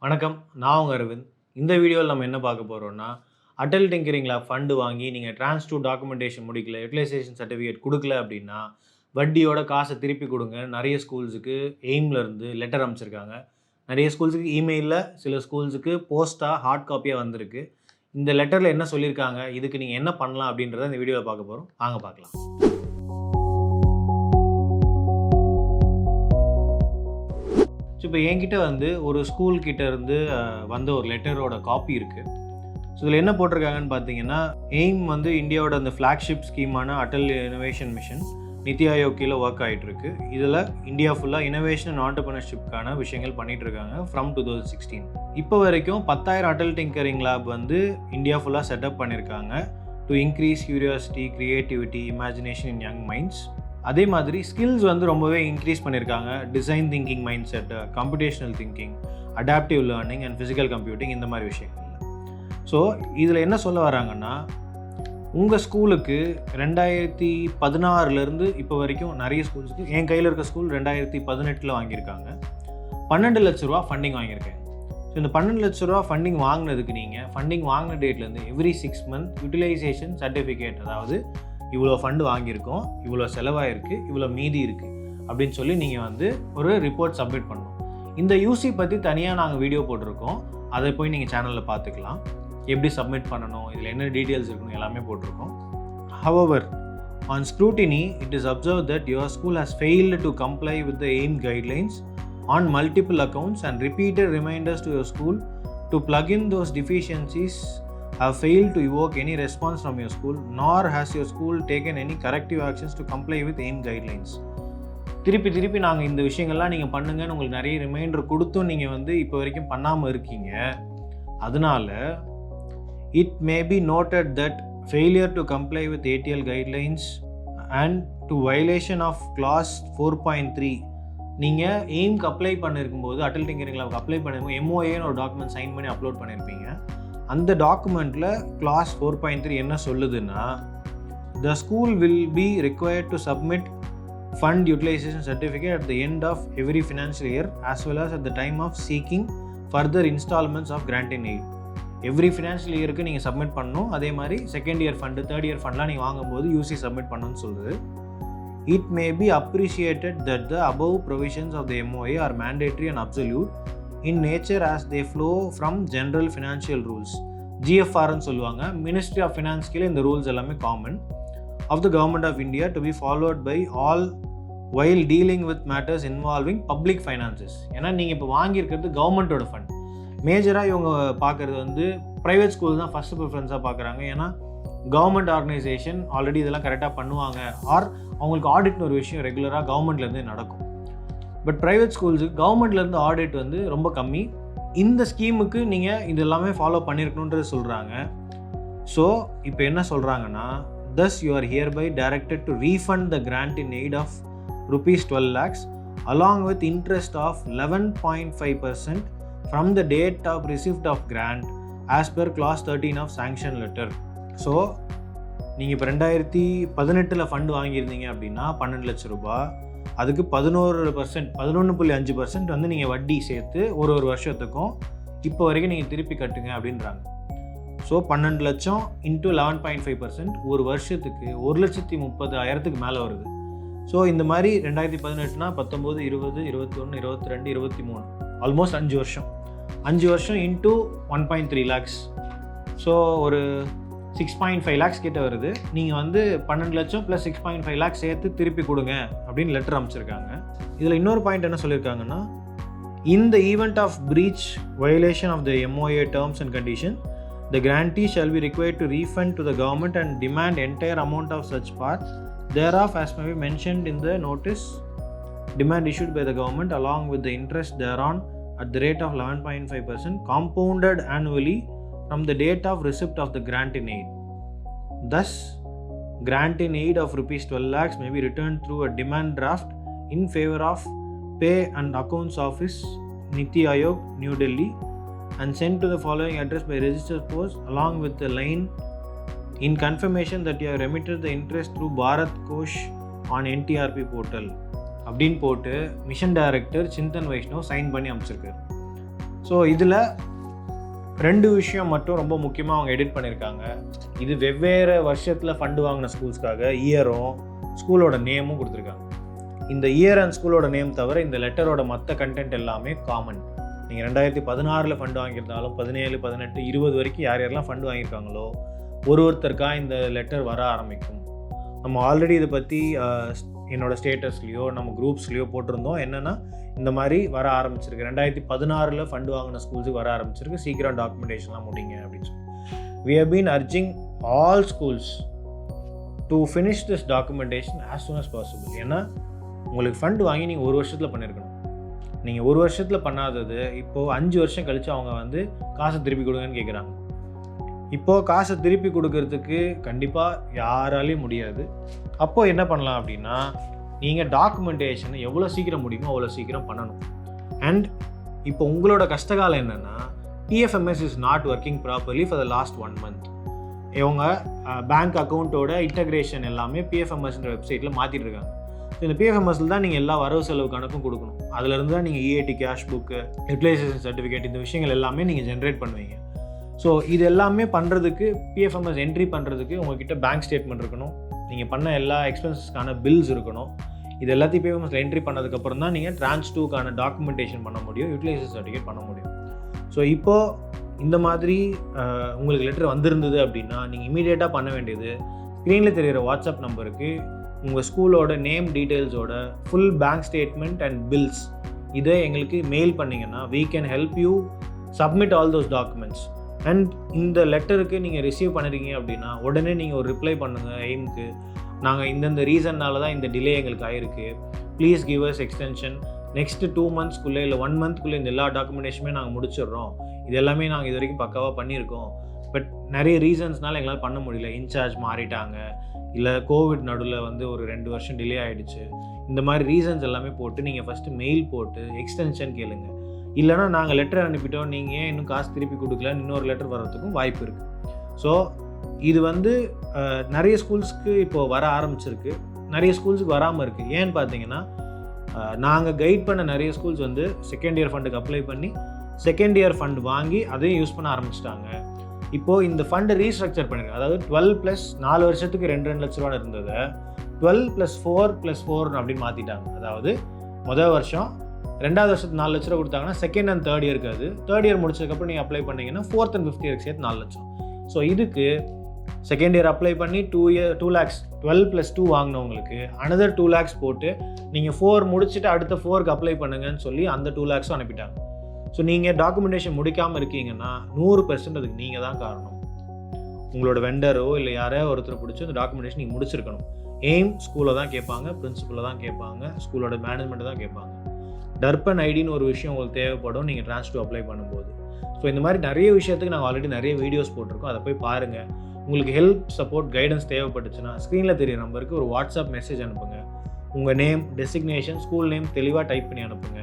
வணக்கம், நான் உங்கள் அரவிந்த். இந்த வீடியோவில் நம்ம என்ன பார்க்க போகிறோம்னா, அட்டல் டிங்கரிங் லேப் ஃபண்டு வாங்கி நீங்கள் Tranche 2 டாக்குமெண்டேஷன் முடிக்கல, யூட்டிலைசேஷன் சர்டிஃபிகேட் கொடுக்கல அப்படின்னா வட்டியோட காசை திருப்பி கொடுங்க. நிறைய ஸ்கூல்ஸுக்கு எய்ம்லேருந்து லெட்டர் அனுப்பிச்சிருக்காங்க. நிறைய ஸ்கூல்ஸுக்கு இமெயிலில், சில ஸ்கூல்ஸுக்கு போஸ்ட்டாக ஹார்ட் காப்பியாக வந்திருக்கு. இந்த லெட்டரில் என்ன சொல்லியிருக்காங்க, இதுக்கு நீங்கள் என்ன பண்ணலாம் அப்படின்றத இந்த வீடியோவில் பார்க்க போகிறோம். வாங்க பார்க்கலாம். இப்போ என்கிட்ட ஒரு ஸ்கூல்கிட்ட இருந்து வந்த ஒரு லெட்டரோட காப்பி இருக்குது. ஸோ இதில் என்ன போட்டிருக்காங்கன்னு பார்த்தீங்கன்னா, எய்ம் இந்தியாவோட அந்த ஃப்ளாக்ஷிப் ஸ்கீமான அட்டல் இனோவேஷன் மிஷன் நிதி ஆயோக் கீழே ஒர்க் ஆகிட்டுருக்கு. இதில் இந்தியா ஃபுல்லாக இனோவேஷன் அண்ட் ஆண்டர்பிரினர்ஷிப்கான விஷயங்கள் பண்ணிகிட்ருக்காங்க ஃப்ரம் 2016. இப்போ வரைக்கும் 10,000 அட்டல் டிங்கரிங் லேப் இந்தியா ஃபுல்லாக செட்டப் பண்ணியிருக்காங்க to increase curiosity, creativity, imagination in young minds. அதே மாதிரி ஸ்கில்ஸ் ரொம்பவே இன்க்ரீஸ் பண்ணியிருக்காங்க. Design thinking mind set, computational thinking, adaptive learning and physical computing, இந்த மாதிரி விஷயங்கள். ஸோ இதில் என்ன சொல்ல வராங்கன்னா, உங்கள் ஸ்கூலுக்கு 2016 இப்போ வரைக்கும் நிறைய ஸ்கூல்ஸுக்கு, என் கையில் இருக்க ஸ்கூல் 2018 வாங்கியிருக்காங்க. 12 லட்ச ரூபா ஃபண்டிங் வாங்கியிருக்கேன். ஸோ இந்த 12 லட்ச ரூபா ஃபண்டிங் வாங்கினதுக்கு நீங்கள் ஃபண்டிங் வாங்கின டேட்லேருந்து எவ்ரி 6 months யூட்டிலைசேஷன் சர்டிஃபிகேட், அதாவது இவ்வளோ ஃபண்டு வாங்கியிருக்கோம், இவ்வளோ செலவாயிருக்கு, இவ்வளோ மீதி இருக்குது அப்படின்னு சொல்லி நீங்கள் ஒரு ரிப்போர்ட் சப்மிட் பண்ணணும். இந்த யூசி பற்றி தனியாக நாங்கள் வீடியோ போட்டிருக்கோம். அதை போய் நீங்கள் சேனலில் பார்த்துக்கலாம். எப்படி சப்மிட் பண்ணணும், இதில் என்ன டீட்டெயில்ஸ் இருக்கணும், எல்லாமே போட்டிருக்கோம். However, on scrutiny, it is observed that your school has failed to comply with the AIM guidelines on multiple accounts, and repeated reminders to your school to plug in those deficiencies have failed to evoke any response from your school, nor has your school taken any corrective actions to comply with AIM guidelines. திருப்பி நாங்கள் இந்த விஷயங்கள்லாம் நீங்கள் பண்ணுங்கன்னு உங்களுக்கு நிறைய reminder கொடுத்தும் நீங்கள் இப்போ வரைக்கும் பண்ணாமல் இருக்கீங்க. அதனால it may be noted that failure to comply with ATL guidelines and to violation of clause 4.3, நீங்கள் எய்ம்க்கு அப்ளை பண்ணியிருக்கும்போது, அட்டல் டிங்கரிங் லேப்க்கு அப்ளை பண்ணிருக்கும்போது MOAன்னு ஒரு டாக்குமெண்ட் சைன் பண்ணி அப்லோட் பண்ணியிருப்பீங்க. அந்த டாக்குமெண்ட்டில் clause 4.3 என்ன சொல்லுதுன்னா, the school will be required to submit fund utilization certificate at the end of every financial year as well as at the time of seeking further installments of grant in aid. Every financial இயருக்கு நீங்கள் submit பண்ணணும். அதே மாதிரி second year fund, third year ஃபண்ட்லாம் நீங்கள் வாங்கும்போது UC submit பண்ணணும்னு சொல்லுது. It may be appreciated that the above provisions of the MOA are mandatory and absolute in nature as they flow from general financial rules, GFRன்னு சொல்லுவாங்க, ministry of finance கீழே இந்த rules எல்லாமே common of the government of India to be followed by all while dealing with matters involving public finances. ஏன்னா நீங்கள் இப்போ வாங்கியிருக்கிறது கவர்மெண்ட்டோட fund. மேஜராக இவங்க பார்க்குறது ப்ரைவேட் ஸ்கூல் தான் ஃபஸ்ட்டு ப்ரிஃபரன்ஸாக பார்க்குறாங்க. ஏன்னா கவர்மெண்ட் ஆர்கனைசேஷன் ஆல்ரெடி இதெல்லாம் கரெக்டாக பண்ணுவாங்க, ஆர் அவங்களுக்கு ஆடிட்னு ஒரு விஷயம் ரெகுலராக கவர்மெண்ட்லேருந்து நடக்கும். பட் ப்ரைவேட் ஸ்கூல்ஸுக்கு கவர்மெண்ட்லேருந்து ஆடிட் ரொம்ப கம்மி. இந்த ஸ்கீமுக்கு நீங்கள் இது எல்லாமே ஃபாலோ பண்ணியிருக்கணுன்றது சொல்கிறாங்க. ஸோ இப்போ என்ன சொல்கிறாங்கன்னா, thus you are hereby directed to refund the grant in aid of rupees 12 lakhs along with interest of 11.5% from the date of receipt of grant as per clause 13 of sanction letter. So நீங்கள் இப்போ 2018 fund வாங்கியிருந்தீங்க அப்படின்னா 12 லட்ச ரூபாய், அதுக்கு 11%, 11.5% நீங்கள் வட்டி சேர்த்து ஒரு வருஷத்துக்கும் இப்போ வரைக்கும் நீங்கள் திருப்பி கட்டுங்க அப்படின்றாங்க. ஸோ 12 லட்சம் இன்ட்டு 11.5% ஒரு வருஷத்துக்கு 1,30,000 மேலே வருது. ஸோ இந்த மாதிரி 2018னா 19, 20, 21, 22, 23, ஆல்மோஸ்ட் 5 வருஷம். 5 வருஷம் இன்ட்டு 1.3 lakhs, ஸோ ஒரு 6.5 lakhs கிட்ட வருது. நீங்கள் 12 லட்சம் ப்ளஸ் 6.5 lakhs சேர்த்து திருப்பி கொடுங்க அப்படின்னு லெட்டர் அனுப்பிச்சிருக்காங்க. இதில் இன்னொரு பாயிண்ட் என்ன சொல்லியிருக்காங்கன்னா, in the event of breach violation of the MOA terms and condition, the grantee shall be required to refund to the government and demand entire amount of such part thereof as may be mentioned in the notice demand issued by the government along with the interest thereon at the rate of 11.5% compounded annually from the date of receipt of the grant in aid. Thus, grant in aid of rupees 12 lakhs may be returned through a demand draft in favor of Pay and Accounts Office, Niti Aayog, New Delhi, and sent to the following address by registered post along with the line in confirmation that you have remitted the interest through Bharat Kosh on NTRP portal அப்படின்னு போட்டு mission director Chintan Vaishnav sign பண்ணி அமைச்சிருக்காரு. So இதில் 2 விஷயம் மட்டும் ரொம்ப முக்கியமாக அவங்க எடிட் பண்ணியிருக்காங்க. இது வெவ்வேறு வருஷத்தில் ஃபண்டு வாங்கின ஸ்கூல்ஸ்க்காக இயரும் ஸ்கூலோட நேமும் கொடுத்துருக்காங்க. இந்த இயர் அண்ட் ஸ்கூலோட நேம் தவிர இந்த லெட்டரோட மற்ற கண்டென்ட் எல்லாமே காமன். நீங்கள் 2016 ஃபண்டு வாங்கியிருந்தாலும் 17, 18, 20 வரைக்கும் யாரெல்லாம் ஃபண்டு வாங்கியிருக்காங்களோ ஒருத்தருக்காக இந்த லெட்டர் வர ஆரம்பிக்கும். நம்ம ஆல்ரெடி இதை பற்றி என்னோடய ஸ்டேட்டஸ்லேயோ நம்ம குரூப்ஸ்லேயோ போட்டிருந்தோம். என்னென்னா இந்த மாதிரி வர ஆரம்பிச்சிருக்கு, 2016 ஃபண்டு வாங்கின ஸ்கூல்ஸுக்கு வர ஆரம்பிச்சிருக்கு, சீக்கிரம் டாக்குமெண்டேஷன்லாம் முடிங்க அப்படின்னு சொல்லி. We have been urging all schools to finish this documentation as soon as possible. ஏன்னா உங்களுக்கு ஃபண்டு வாங்கி நீங்கள் 1 வருஷத்தில் பண்ணியிருக்கணும். நீங்கள் 1 வருஷத்தில் பண்ணாதது இப்போது 5 வருஷம் கழித்து அவங்க வந்து காசை திருப்பி கொடுங்கன்னு கேட்குறாங்க. இப்போது காசை திருப்பி கொடுக்கறதுக்கு கண்டிப்பாக யாராலையும் முடியாது. அப்போது என்ன பண்ணலாம் அப்படின்னா, நீங்கள் டாக்குமெண்டேஷனை எவ்வளோ சீக்கிரம் முடியுமோ அவ்வளோ சீக்கிரம் பண்ணணும். அண்ட் இப்போ உங்களோட கஷ்டகாலம் என்னென்னா, PFMS is not working properly for the last 1 month. இவங்க பேங்க் அக்கௌண்ட்டோட இன்டகிரேஷன் எல்லாமே PFMSன்ற வெப்சைட்டில் மாற்றிட்டு இருக்காங்க. ஸோ இந்த PFMSல தான் நீங்கள் எல்லா வரவு செலவு கணக்கும் கொடுக்கணும். அதிலிருந்து தான் நீங்கள் EAT cash book, utilisation certificate, இந்த விஷயங்கள் எல்லாமே நீங்கள் ஜென்ரேட் பண்ணுவீங்க. ஸோ இது எல்லாமே பண்ணுறதுக்கு PFMS என்ட்ரி பண்ணுறதுக்கு உங்கள்கிட்ட பேங்க் ஸ்டேட்மெண்ட் இருக்கணும், நீங்கள் பண்ண எல்லா எக்ஸ்பென்சஸ்க்கான பில்ஸ் இருக்கணும். இது எல்லாத்தையும் PFMSல என்ட்ரி பண்ணதுக்கப்புறம் தான் நீங்கள் Tranche 2க்கான டாக்குமெண்டேஷன் பண்ண முடியும், யூட்டிலைசேஷன் சர்டிஃபிகேட் பண்ண முடியும். ஸோ இப்போது இந்த மாதிரி உங்களுக்கு லெட்டர் வந்திருந்தது அப்படின்னா நீங்கள் இமீடியட்டாக பண்ண வேண்டியது, ஸ்க்ரீனில் தெரிகிற வாட்ஸ்அப் நம்பருக்கு உங்கள் ஸ்கூலோட நேம் டீட்டெயில்ஸோட full bank statement and bills இதை எங்களுக்கு மெயில் பண்ணிங்கன்னா we can help you submit all those documents. And இந்த லெட்டருக்கு நீங்கள் ரிசீவ் பண்ணிருக்கீங்க அப்படின்னா உடனே நீங்கள் ஒரு ரிப்ளை பண்ணுங்கள் எய்முக்கு, நாங்கள் இந்தந்த ரீசன்னால தான் இந்த டிலே எங்களுக்கு ஆயிருக்கு, please give us extension, next 2 monthsக்குள்ளே இல்லை 1 monthக்குள்ளே இந்த எல்லா டாக்குமெண்டேஷனுமே நாங்கள் முடிச்சிடுறோம், இது எல்லாமே நாங்கள் இது வரைக்கும் பக்காவாக பண்ணியிருக்கோம், பட் நிறைய ரீசன்ஸ்னால எங்களால் பண்ண முடியல, இன்சார்ஜ் மாறிட்டாங்க, இல்லை கோவிட் நடுவில் வந்து ஒரு 2 வருஷம் டிலே ஆகிடுச்சு, இந்த மாதிரி ரீசன்ஸ் எல்லாமே போட்டு நீங்கள் ஃபஸ்ட்டு மெயில் போட்டு எக்ஸ்டென்ஷன் கேளுங்க. இல்லைனா நாங்கள் லெட்டர் அனுப்பிட்டோம், நீங்கள் ஏன் இன்னும் காசு திருப்பி கொடுக்கல, இன்னொரு லெட்டர் வர்றதுக்கும் வாய்ப்பு இருக்குது. ஸோ இது வந்து நிறைய ஸ்கூல்ஸ்க்கு இப்போது வர ஆரம்பிச்சிருக்கு, நிறைய ஸ்கூல்ஸுக்கு வராமல் இருக்குது. ஏன்னு பார்த்தீங்கன்னா, நாங்கள் கைட் பண்ண நிறைய ஸ்கூல்ஸ் வந்து செகண்ட் இயர் ஃபண்டுக்கு அப்ளை பண்ணி செகண்ட் இயர் ஃபண்ட் வாங்கி அதையும் யூஸ் பண்ண ஆரம்பிச்சிட்டாங்க. இப்போது இந்த ஃபண்டை ரீஸ்ட்ரக்சர் பண்ணியிருக்காங்க. அதாவது 12 + 4 வருஷத்துக்கு 2 லட்ச ரூபா இருந்ததை 12 + 4 + 4 அப்படின்னு மாற்றிட்டாங்க. அதாவது முதல் வருஷம் 2வது வருஷத்துக்கு 4 லட்ச ரூபா கொடுத்தாங்கன்னா செகண்ட் அண்ட் தேர்ட் இயருக்கு, அது தேர்ட் இயர் முடிச்சதுக்கப்புறம் நீங்கள் அப்ளை பண்ணிங்கன்னா 4th and 5th இயருக்கு சேர்த்து 4 லட்சம். ஸோ இதுக்கு செகண்ட் இயர் அப்ளை பண்ணி 2 lakhs 12 + 2 வாங்கினவங்களுக்கு another 2 lakhs போட்டு நீங்கள் 4 முடிச்சுட்டு அடுத்த 4க்கு அப்ளை பண்ணுங்கன்னு சொல்லி அந்த 2 lakhs அனுப்பிட்டாங்க. ஸோ நீங்கள் டாக்குமெண்டேஷன் முடிக்காமல் இருக்கீங்கன்னா 100% அதுக்கு நீங்கள் தான் காரணம். உங்களோட வெண்டரோ இல்லை யாரோ ஒருத்தர் பிடிச்சி அந்த டாக்குமெண்டேஷன் நீங்கள் முடிச்சிருக்கணும். எய்ம் ஸ்கூலில் தான் கேட்பாங்க, பிரின்சிபலில் தான் கேட்பாங்க, ஸ்கூலோட மேனேஜ்மெண்ட்டை தான் கேட்பாங்க. டர்பன் ஐடின்னு ஒரு விஷயம் உங்களுக்கு தேவைப்படும் நீங்கள் Tranche 2 அப்ளை பண்ணும்போது. ஸோ இந்த மாதிரி நிறைய விஷயத்துக்கு நாங்கள் ஆல்ரெடி நிறைய வீடியோஸ் போட்டிருக்கோம், அதை போய் பாருங்கள். உங்களுக்கு ஹெல்ப், சப்போர்ட், கைடன்ஸ் தேவைப்பட்டுச்சுன்னா ஸ்க்ரீனில் தெரிய நம்பருக்கு ஒரு வாட்ஸ்அப் மெசேஜ் அனுப்புங்க. உங்கள் நேம், டெசிக்னேஷன், ஸ்கூல் நேம் தெளிவாக டைப் பண்ணி அனுப்புங்க.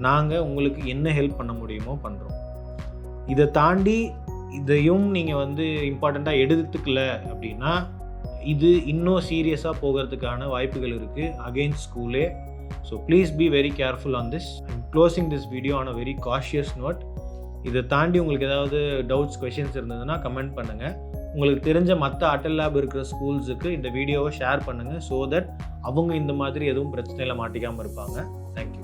நாங்கள் உங்களுக்கு என்ன ஹெல்ப் பண்ண முடியுமோ பண்ணுறோம். இதை தாண்டி இதையும் நீங்கள் வந்து இம்பார்ட்டண்ட்டாக எடுத்துக்கல அப்படின்னா இது இன்னும் சீரியஸாக போகிறதுக்கான வாய்ப்புகள் இருக்குது அகெயின்ஸ்ட் ஸ்கூலே. So please be very careful on this. I'm closing this video on a very cautious note. இதை தாண்டி உங்களுக்கு ஏதாவது டவுட்ஸ், கொஷின்ஸ் இருந்ததுன்னா கமெண்ட் பண்ணுங்கள். உங்களுக்கு தெரிஞ்ச மற்ற அட்டல் லேப் இருக்கிற ஸ்கூல்ஸுக்கு இந்த வீடியோவை ஷேர் பண்ணுங்கள், ஸோ தட் அவங்க இந்த மாதிரி எதுவும் பிரச்சனையில் மாட்டிக்காமல் இருப்பாங்க. தேங்க்யூ.